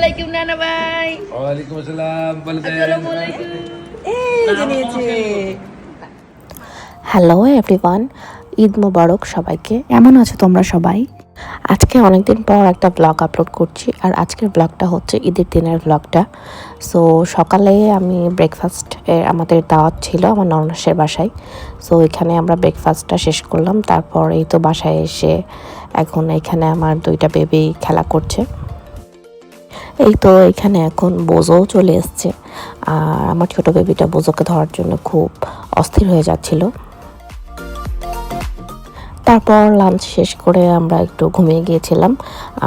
আলাইকুম নানা ভাই। ওয়ালাইকুম আসসালাম। আসসালামু আলাইকুম। হ্যালো এভরিওয়ান, ঈদ মোবারক সবাইকে। কেমন আছো তোমরা সবাই? আজকে অনেকদিন পর একটা ব্লগ আপলোড করছি, আর আজকের ব্লগটা হচ্ছে ঈদের দিনের ব্লগটা। সো সকালে আমি আমাদের দাওয়াত ছিল আমার ননসের বাসায়। সো এখানে আমরা ব্রেকফাস্টটা শেষ করলাম, তারপর এই তো বাসায় এসে এখন এখানে আমার দুইটা বেবি খেলা করছে। এই তো এখানে এখন বোঝোও চলে এসছে, আর আমার ছোট বেবিটা বোঝোকে ধরার জন্য খুব অস্থির হয়ে যাচ্ছিল। তারপর লাঞ্চ শেষ করে আমরা একটু ঘুমিয়ে গিয়েছিলাম,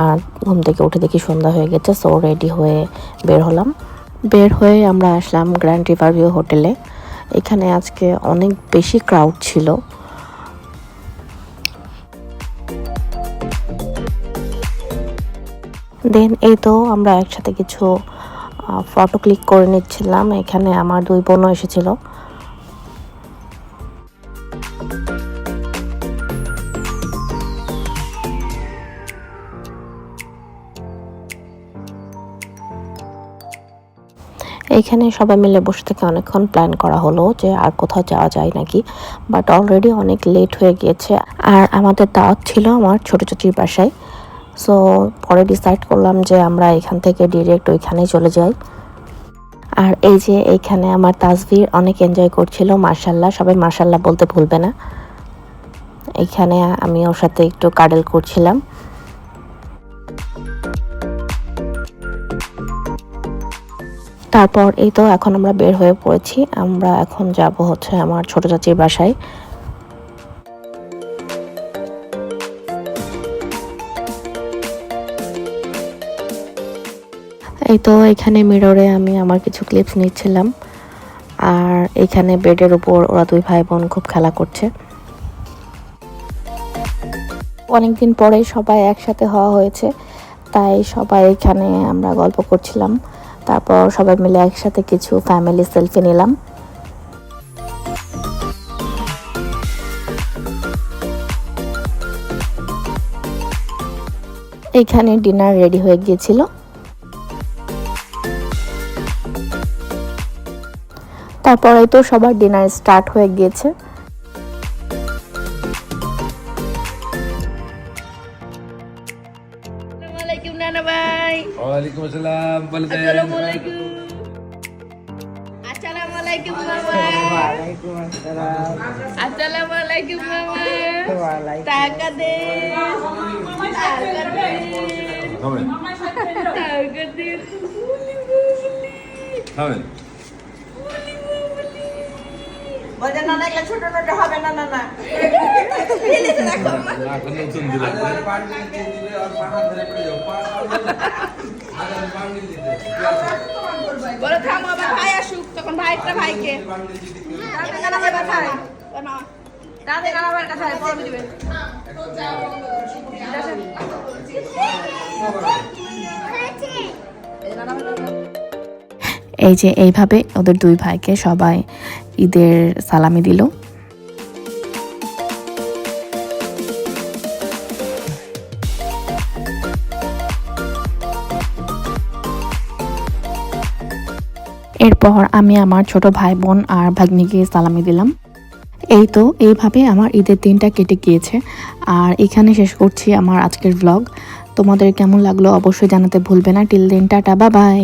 আর ঘুম থেকে উঠে দেখি সন্ধ্যা হয়ে গেছে। সো রেডি হয়ে বের হয়ে আমরা আসলাম গ্র্যান্ড রিভারভিউ হোটেলে। এখানে আজকে অনেক বেশি ক্রাউড ছিল। দেন এই তো আমরা একসাথে কিছু ফটো ক্লিক করে নিচ্ছিলাম। এখানে আমার দুই বোনও এসেছিল। এইখানে সবাই মিলে বসে থেকে অনেকক্ষণ প্ল্যান করা হলো যে আর কোথাও যাওয়া যায় নাকি, বাট অলরেডি অনেক লেট হয়ে গিয়েছে। আর আমাদের দাওয়াত ছিল আমার ছোটো চাচির বাসায়। সো পরে ডিসাইড করলাম যে আমরা এখান থেকে ডিরেক্ট ওইখানেই চলে যাই। আর এই যে এইখানে আমার তাসভির অনেক এনজয় করছিল, মার্শাল্লাহ, সবাই মার্শাল্লাহ বলতে ভুলবে না। এইখানে আমি ওর সাথে একটু কাডেল করছিলাম। তারপর এই তো এখন আমরা বের হয়ে পড়েছি। আমরা এখন যাব হচ্ছে আমার ছোট চাচির বাসায়। এই তো এখানে মিররে আমি আমার কিছু ক্লিপস নিচ্ছিলাম, আর এখানে বেডের উপর ওরা দুই ভাই বোন খুব খেলা করছে। অনেকদিন পরে সবাই একসাথে হওয়া হয়েছে, তাই সবাই এখানে আমরা গল্প করছিলাম। তারপর সবাই মিলে একসাথে কিছু ফ্যামিলি সেলফি নিলাম। এইখানে ডিনার রেডি হয়ে গিয়েছিল। তারপরে তো সবার ডিনার স্টার্ট হয়ে গিয়েছে। আসসালামু আলাইকুম নানা ভাই। ওয়ালাইকুম আসসালাম। আসসালামু আলাইকুম। আসসালামু আলাইকুম মামা। ওয়ালাইকুম আসসালাম। আসসালামু আলাইকুম মামা। ওয়ালাইকুম টাকা দে। টাকা দে। খাবেন? টাকা দে। খাবেন? বলে না দেখলে ছোট ছোট হবে না না না এখন নতুন দিলাম। বলো থামো, আবার ভাই আসুক, তখন ভাইটা ভাইকে এই যে এইভাবে ওদের দুই ভাইকে সবাই ঈদের সালামি দিল। এরপর আমি আমার ছোট ভাই বোন আর ভাগ্নিকে সালামি দিলাম। এই তো এইভাবে আমার ঈদের দিনটা কেটে গিয়েছে, আর এখানে শেষ করছি আমার আজকের ব্লগ। তোমাদের কেমন লাগলো অবশ্যই জানাতে ভুলবে না। Till then tata, bye by.